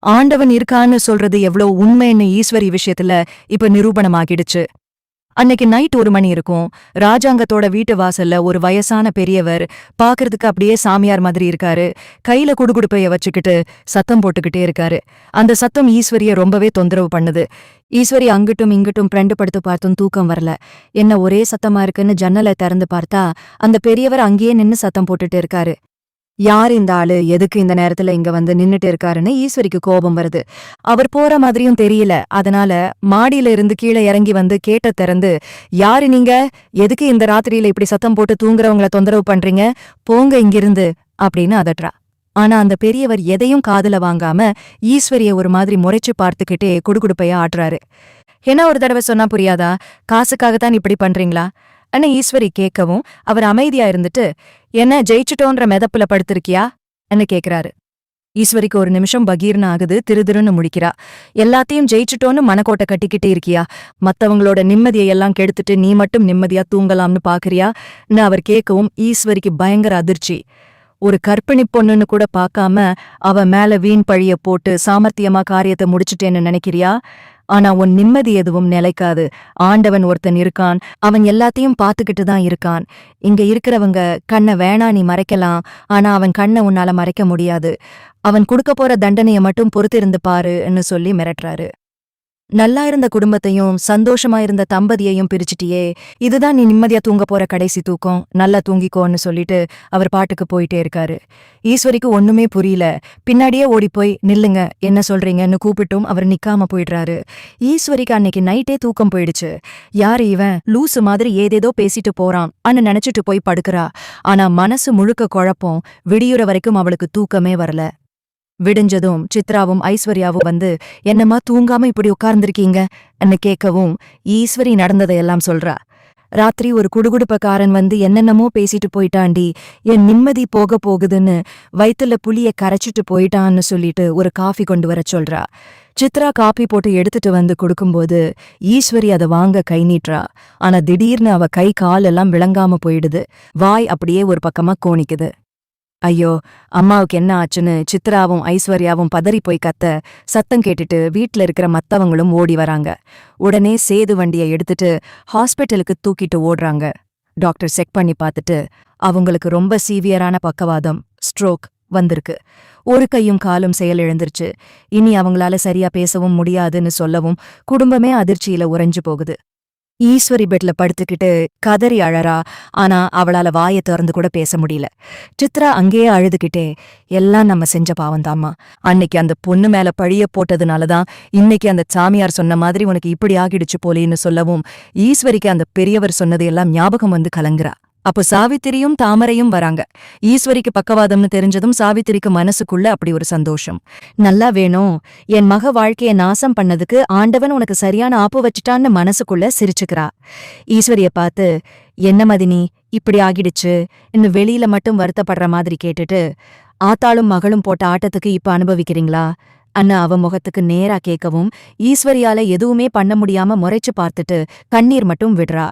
ஆண்டவன் இருக்கான்னு சொல்றது எவ்வளோ உண்மைன்னு ஈஸ்வரி விஷயத்துல இப்ப நிரூபணமாகிடுச்சு. அன்னைக்கு நைட் 1 மணி இருக்கும். ராஜாங்கத்தோட வீட்டு வாசல்ல ஒரு வயசான பெரியவர் பாக்குறதுக்கு அப்படியே சாமியார் மாதிரி இருக்காரு. கையில குடுகுடுப்பைய வச்சுக்கிட்டு சத்தம் போட்டுக்கிட்டே இருக்காரு. அந்த சத்தம் ஈஸ்வரிய ரொம்பவே தொந்தரவு பண்ணுது. ஈஸ்வரி அங்கிட்டும் இங்கிட்டும் பிரண்டு படுத்து பார்த்தும் தூக்கம் வரல. என்ன ஒரே சத்தமா இருக்குன்னு ஜன்னலை திறந்து பார்த்தா அந்த பெரியவர் அங்கேயே நின்னு சத்தம் போட்டுட்டு இருக்காரு. யார் இந்த ஆளு, எதுக்கு இந்த நேரத்துல இங்க வந்து நின்னுட்டு இருக்காருன்னு ஈஸ்வரிக்கு கோபம் வருது. அவர் போற மாதிரியும் தெரியல. அதனால மாடியில இருந்து கீழே இறங்கி வந்து கேட்ட திறந்து, யாரு நீங்க, எதுக்கு இந்த ராத்திரியில இப்படி சத்தம் போட்டு தூங்குறவங்கள தொந்தரவு பண்றீங்க, போங்க இங்கிருந்து அப்படின்னு அதட்டுறா. ஆனா அந்த பெரியவர் எதையும் காதுல வாங்காம ஈஸ்வரிய ஒரு மாதிரி முறைச்சு பார்த்துக்கிட்டே குடுகுடுப்பையா ஆட்டுறாரு. என்ன ஒரு தடவை சொன்னா புரியாதா, காசுக்காகத்தான் இப்படி பண்றீங்களா அன்னு ஈஸ்வரி கேட்கவும் அவர் அமைதியா இருந்துட்டு, என்ன ஜெயிச்சுட்டோன்ற மெதப்புல படுத்திருக்கியா என்ன கேக்குறாரு. ஈஸ்வரிக்கு ஒரு நிமிஷம் பகீர்னு ஆகுது. திருதிருன்னு முடிக்கிறா. எல்லாத்தையும் ஜெயிச்சுட்டோன்னு மனக்கோட்டை கட்டிக்கிட்டே இருக்கியா, மத்தவங்களோட நிம்மதியை எல்லாம் கெடுத்துட்டு நீ மட்டும் நிம்மதியா தூங்கலாம்னு பாக்குறியான்னு அவர் கேட்கவும் ஈஸ்வரிக்கு பயங்கர அதிர்ச்சி. ஒரு கர்ப்பிணி பொண்ணுன்னு கூட பார்க்காம அவ மேல வீண் பழிய போட்டு சாமர்த்தியமா காரியத்தை முடிச்சுட்டேன்னு நினைக்கிறியா? ஆனா உன் நிம்மதி எதுவும் நிலைக்காது. ஆண்டவன் ஒருத்தன் இருக்கான், அவன் எல்லாத்தையும் பார்த்துக்கிட்டு தான் இருக்கான். இங்க இருக்கிறவங்க கண்ணை வேணா நீ மறைக்கலாம், ஆனா அவன் கண்ணை உன்னால மறைக்க முடியாது. அவன் கொடுக்க போற தண்டனைய மட்டும் பொறுத்திருந்து பாருன்னு சொல்லி மிரட்டுறாரு. நல்லா இருந்த குடும்பத்தையும் சந்தோஷமா இருந்த தம்பதியையும் பிரிச்சிட்டியே, இதுதான் நீ நிம்மதியா தூங்க போற கடைசி தூக்கம், நல்லா தூங்கிக்கோன்னு சொல்லிட்டு அவர் பாட்டுக்கு போயிட்டே இருக்காரு. ஈஸ்வரிக்கு ஒண்ணுமே புரியல. பின்னாடியே ஓடிப்போய் நில்லுங்க, என்ன சொல்றீங்கன்னு கூப்பிட்டும் அவர் நிக்காம போயிடுறாரு. ஈஸ்வரிக்கு அன்னைக்கு நைட்டே தூக்கம் போயிடுச்சு. யாரு இவன், லூசு மாதிரி ஏதேதோ பேசிட்டு போறான் அன்னு நினைச்சிட்டு போய் படுக்கிறா. ஆனா மனசு முழுக்க குழப்பம். விடியுற வரைக்கும் அவளுக்கு தூக்கமே வரல. விடிஞ்சதும் சித்ராவும் ஐஸ்வர்யாவும் வந்து, என்னம்மா தூங்காம இப்படி உட்கார்ந்திருக்கீங்க அன்னு கேட்கவும் ஈஸ்வரி நடந்ததையெல்லாம் சொல்றா. ராத்திரி ஒரு குடுகுடுப்பக்காரன் வந்து என்னென்னமோ பேசிட்டு போயிட்டாண்டி, என் நிம்மதி போக போகுதுன்னு வயித்துல புளிய கரைச்சிட்டு போயிட்டான்னு சொல்லிட்டு ஒரு காஃபி கொண்டு வர சொல்றா. சித்ரா காப்பி போட்டு எடுத்துட்டு வந்து கொடுக்கும்போது ஈஸ்வரி அதை வாங்க கை நீட்டுறா. ஆனா திடீர்னு அவ கை கால் எல்லாம் விளங்காம போயிடுது. வாய் அப்படியே ஒரு பக்கமா கோணிக்குது. ஐயோ, அம்மாவுக்கு என்ன ஆச்சுன்னு சித்ராவும் ஐஸ்வர்யாவும் பதறி போய் கத்த சத்தம் கேட்டுட்டு வீட்ல இருக்கிற மத்தவங்களும் ஓடி வராங்க. உடனே சேது வண்டியை எடுத்துட்டு ஹாஸ்பிட்டலுக்கு தூக்கிட்டு ஓடுறாங்க. டாக்டர் செக் பண்ணி பார்த்துட்டு அவங்களுக்கு ரொம்ப சீவியரான பக்கவாதம், ஸ்ட்ரோக் வந்திருக்கு. ஒரு கையும் காலும் செயலிழந்துருச்சு. இனி அவங்களால சரியா பேசவும் முடியாதுன்னு சொல்லவும் குடும்பமே அதிர்ச்சியில உறைஞ்சு போகுது. ஈஸ்வரி பெட்ல படுத்துக்கிட்டு கதறி அழறா. ஆனா அவளால வாயை திறந்து கூட பேச முடியல. சித்ரா அங்கேயே அழுதுகிட்டே, எல்லாம் நம்ம செஞ்ச பாவந்தாம்மா, அன்னைக்கு அந்த பொண்ணு மேல பழிய போட்டதுனாலதான் இன்னைக்கு அந்த சாமியார் சொன்ன மாதிரி உனக்கு இப்படி ஆகிடுச்சு போலேன்னு சொல்லவும் ஈஸ்வரிக்கு அந்த பெரியவர் சொன்னது எல்லாம் ஞாபகம் வந்து கலங்குறா. அப்போ சாவித்திரியும் தாமரையும் வராங்க. ஈஸ்வரிக்கு பக்கவாதம்னு தெரிஞ்சதும் சாவித்திரிக்கு மனசுக்குள்ள அப்படி ஒரு சந்தோஷம். நல்லா வேணும், என் மக வாழ்க்கைய நாசம் பண்ணதுக்கு ஆண்டவன் உனக்கு சரியான ஆப்பு வச்சிட்டான்னு மனசுக்குள்ள சிரிச்சுக்கிறா. ஈஸ்வரிய பார்த்து, என்ன மதினி இப்படி ஆகிடுச்சு இன்னும் வெளியில மட்டும் வருத்தப்படுற மாதிரி கேட்டுட்டு, ஆத்தாளும் மகளும் போட்ட ஆட்டத்துக்கு இப்ப அனுபவிக்கிறீங்களா அன்னு அவ முகத்துக்கு நேரா கேட்கவும் ஈஸ்வரியால எதுவுமே பண்ண முடியாம முறைச்சு பார்த்துட்டு கண்ணீர் மட்டும் விடுறா.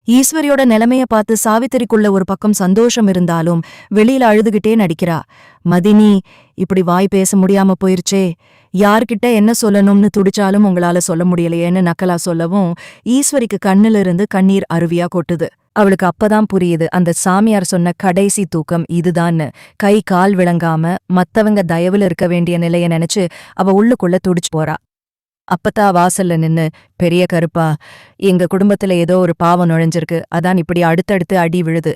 ஈஸ்வரியோட நிலைமைய பார்த்து சாவித்திரிக்குள்ள ஒரு பக்கம் சந்தோஷம் இருந்தாலும் வெளியில அழுதுகிட்டே நடிக்கிறா. மதினி இப்படி வாய் பேச முடியாம போயிருச்சே, யார்கிட்ட என்ன சொல்லணும்னு துடிச்சாலும் உங்களால சொல்ல முடியலையேன்னு நக்கலா சொல்லவும் ஈஸ்வரிக்கு கண்ணுல இருந்து கண்ணீர் அருவியா கொட்டுது. அவளுக்கு அப்பதான் புரியுது, அந்த சாமியார் சொன்ன கடைசி தூக்கம் இதுதான்னு. கை கால் விளங்காம மத்தவங்க தயவுல இருக்க வேண்டிய நிலைய நினைச்சு அவ உள்ளுக்குள்ள துடிச்சு போறா. அப்பத்தா வாசல்ல நின்னு, பெரிய கருப்பா, எங்க குடும்பத்துல ஏதோ ஒரு பாவம் நுழைஞ்சிருக்கு, அதான் இப்படி அடுத்தடுத்து அடி விழுது.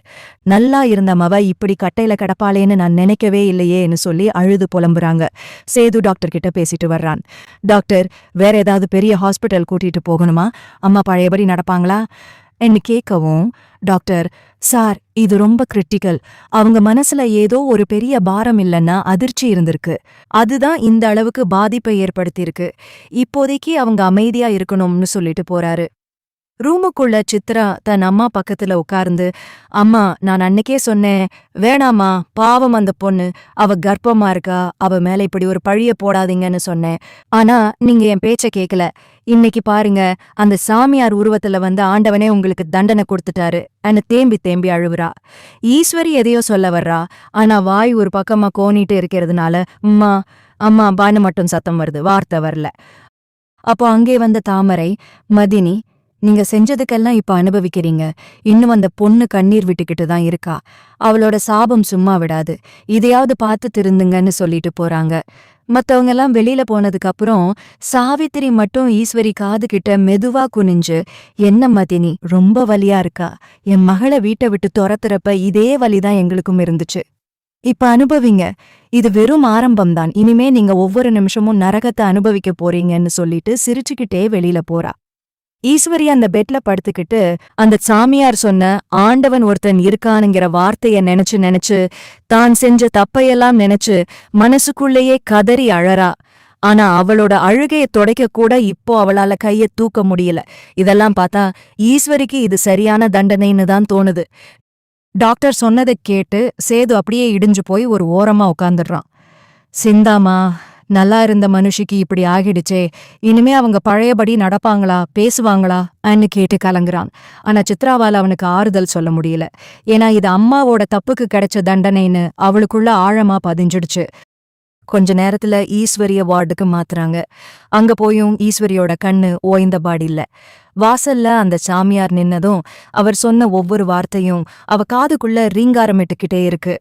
நல்லா இருந்த மவ இப்படி கட்டையில கிடப்பாளேன்னு நான் நினைக்கவே இல்லையேன்னு சொல்லி அழுது புலம்புறாங்க. சேது டாக்டர் கிட்ட பேசிட்டு வர்றான். டாக்டர், வேற ஏதாவது பெரிய ஹாஸ்பிட்டல் கூட்டிட்டு போகணுமா, அம்மா பழையபடி நடப்பாங்களா என்று கேட்கவும் டாக்டர், சார் இது ரொம்ப கிரிட்டிக்கல், அவங்க மனசுல ஏதோ ஒரு பெரிய பாரம் இல்லைன்னா அதிர்ச்சி இருந்திருக்கு, அதுதான் இந்த அளவுக்கு பாதிப்பை ஏற்படுத்தியிருக்கு, இப்போதைக்கு அவங்க அமைதியா இருக்கணும்னு சொல்லிட்டு போறாரு. ரூமுக்குள்ள சித்ரா தன் அம்மா பக்கத்துல உட்கார்ந்து, அம்மா நான் அன்னைக்கே சொன்னேன், வேணாமா பாவம் அந்த பொண்ணு, அவ கர்ப்பமா இருக்கா, அவ மேல இப்படி ஒரு பழிய போடாதீங்கன்னு சொன்னேன், ஆனா நீங்க என் பேச்ச கேக்கல, இன்னைக்கு பாருங்க அந்த சாமியார் உருவத்துல வந்து ஆண்டவனே உங்களுக்கு தண்டனை கொடுத்துட்டாரு அன்னு தேம்பி தேம்பி அழுவுறா. ஈஸ்வரி எதையோ சொல்ல வர்றா, ஆனா வாய் ஒரு பக்கமா கோணிட்டு இருக்கிறதுனால, அம்மா அம்மான்னு மட்டும் சத்தம் வருது, வார்த்தை வரல. அப்போ அங்கே வந்த தாமரை, மதினி, நீங்க செஞ்சதுக்கெல்லாம் இப்ப அனுபவிக்கிறீங்க. இன்னும் அந்த பொண்ணு கண்ணீர் விட்டுக்கிட்டு தான் இருக்கா. அவளோட சாபம் சும்மா விடாது. இதையாவது பார்த்து திருந்துங்கன்னு சொல்லிட்டு போறாங்க. மத்தவங்க எல்லாம் வெளியில போனதுக்கு அப்புறம் சாவித்திரி மட்டும் ஈஸ்வரி காது கிட்ட மெதுவா குனிஞ்சு, என்ன மதினி, ரொம்ப வலியா இருக்கா? என் மகளை வீட்டை விட்டு துரத்துறப்ப இதே வலிதான் எங்களுக்கும் இருந்துச்சு. இப்ப அனுபவிங்க. இது வெறும் ஆரம்பம்தான். இனிமே நீங்க ஒவ்வொரு நிமிஷமும் நரகத்தை அனுபவிக்க போறீங்கன்னு சொல்லிட்டு சிரிச்சுக்கிட்டே வெளியில போறா. ஈஸ்வரி அந்த பெட்ல படுத்துக்கிட்டு அந்த சாமியார் சொன்ன ஆண்டவன் ஒருத்தன் இருக்கானுங்கிற வார்த்தைய நினைச்சு தான் செஞ்ச தப்பையெல்லாம் நினைச்சு மனசுக்குள்ளேயே கதறி அழறா. ஆனா அவளோட அழுகைய துடைக்க கூட இப்போ அவளால கைய தூக்க முடியல. இதெல்லாம் பார்த்தா ஈஸ்வரிக்கு இது சரியான தண்டனைன்னு தான் தோணுது. டாக்டர் சொன்னதை கேட்டு சேது அப்படியே இடிஞ்சு போய் ஒரு ஓரமா உட்காந்துடுறான். சிந்தாமா, நல்லா இருந்த மனுஷிக்கு இப்படி ஆகிடுச்சே, இனிமே அவங்க பழையபடி நடப்பாங்களா, பேசுவாங்களா அன்னு கேட்டு கலங்குறான். ஆனா சித்ராவால அவனுக்கு ஆறுதல் சொல்ல முடியல. ஏன்னா இது அம்மாவோட தப்புக்கு கிடைச்ச தண்டனைன்னு அவளுக்குள்ள ஆழமா பதிஞ்சிடுச்சு. கொஞ்ச நேரத்துல ஈஸ்வரிய வார்டுக்கு மாத்துறாங்க. அங்க போயும் ஈஸ்வரியோட கண்ணு ஓய்ந்தபாடு இல்ல. வாசல்ல அந்த சாமியார் நின்னதும் அவர் சொன்ன ஒவ்வொரு வார்த்தையும் அவ காதுக்குள்ள ரீங்காரமிட்டுக்கிட்டே இருக்கு.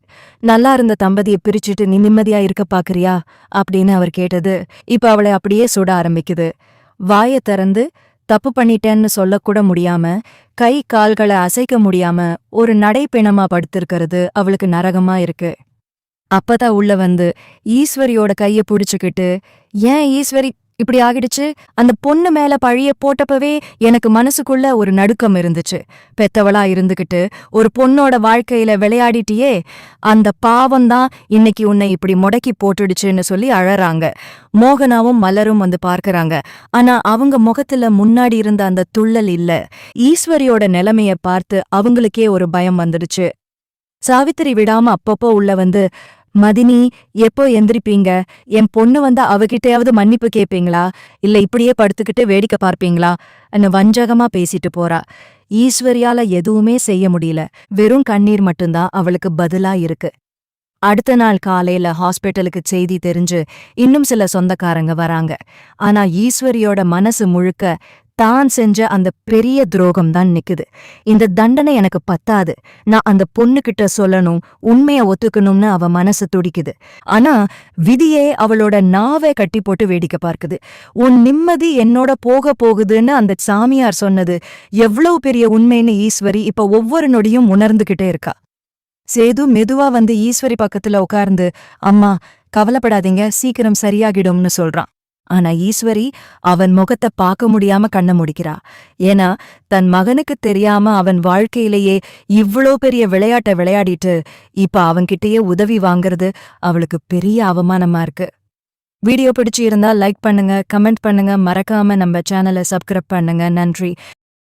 நல்லா இருந்த தம்பதியை பிரிச்சுட்டு நீ நிம்மதியா இருக்க பாக்குறியா அப்படின்னு அவர் கேட்டது இப்ப அவளை அப்படியே சுட ஆரம்பிக்குது. வாயை திறந்து தப்பு பண்ணிட்டேன்னு சொல்லக்கூட முடியாம, கை கால்களை அசைக்க முடியாம ஒரு நடைப்பிணமா படுத்திருக்கிறது அவளுக்கு நரகமா இருக்கு. அப்பதான் உள்ள வந்து ஈஸ்வரியோட கைய புடிச்சுக்கிட்டு, ஏன் ஈஸ்வரி இப்படி ஆகிடுச்சு? அந்த பொண்ணு மேல பழிய போட்டப்பவே எனக்கு மனசுக்குள்ள ஒரு நடுக்கம் இருந்துச்சு. பெத்தவளா இருந்துகிட்டு ஒரு பொண்ணோட வாழ்க்கையில விளையாடிட்டியே, அந்த பாவம்தான் இன்னைக்கு உன்னை இப்படி முடக்கி போட்டுடுச்சுன்னு சொல்லி அழறாங்க. மோகனாவும் மலரும் வந்து பார்க்கறாங்க. ஆனா அவங்க முகத்துல முன்னாடி இருந்த அந்த துள்ளல் இல்ல. ஈஸ்வரியோட நிலைமைய பார்த்து அவங்களுக்கே ஒரு பயம் வந்துடுச்சு. சாவித்திரி விடாம அப்பப்போ உள்ள வந்து, மதினி, எப்போ எந்திரிப்பீங்க? என் பொண்ணு வந்தா அவகிட்டையாவது மன்னிப்பு கேப்பீங்களா? இல்ல இப்படியே படுத்துக்கிட்டு வேடிக்கை பார்ப்பீங்களா? அன்னு வஞ்சகமா பேசிட்டு போறா. ஈஸ்வரியால எதுவுமே செய்ய முடியல. வெறும் கண்ணீர் மட்டும்தான் அவளுக்கு பதிலா இருக்கு. அடுத்த நாள் காலையில ஹாஸ்பிட்டலுக்கு செய்தி தெரிஞ்சு இன்னும் சில சொந்தக்காரங்க வராங்க. ஆனா ஈஸ்வரியோட மனசு முழுக்க தான் செஞ்ச அந்த பெரிய துரோகம் தான் நிக்குது. இந்த தண்டனை எனக்கு பத்தாது, நான் அந்த பொண்ணுகிட்ட சொல்லணும், உண்மைய ஒத்துக்கணும்னு அவ மனசு துடிக்குது. ஆனா விதியே அவளோட நாவை கட்டி போட்டு வேடிக்கை பார்க்குது. உன் நிம்மதி என்னோட போக போகுதுன்னு அந்த சாமியார் சொன்னது எவ்வளவு பெரிய உண்மைன்னு ஈஸ்வரி இப்ப ஒவ்வொரு நொடியும் உணர்ந்துகிட்டே இருக்கா. சேது மெதுவா வந்து ஈஸ்வரி பக்கத்துல உட்கார்ந்து, அம்மா கவலைப்படாதீங்க, சீக்கிரம் சரியாகிடும்னு சொல்றான். ஆனா ஈஸ்வரி அவன் முகத்தை பார்க்க முடியாம கண்ண முடிக்கிறா. ஏன்னா தன் மகனுக்கு தெரியாம அவன் வாழ்க்கையிலேயே இவ்ளோ பெரிய விளையாட்டை விளையாடிட்டு இப்ப அவன்கிட்டயே உதவி வாங்குறது அவளுக்கு பெரிய அவமானமா இருக்கு. வீடியோ பிடிச்சு இருந்தா லைக் பண்ணுங்க, கமெண்ட் பண்ணுங்க, மறக்காம நம்ம சேனலை சப்ஸ்கிரைப் பண்ணுங்க. நன்றி.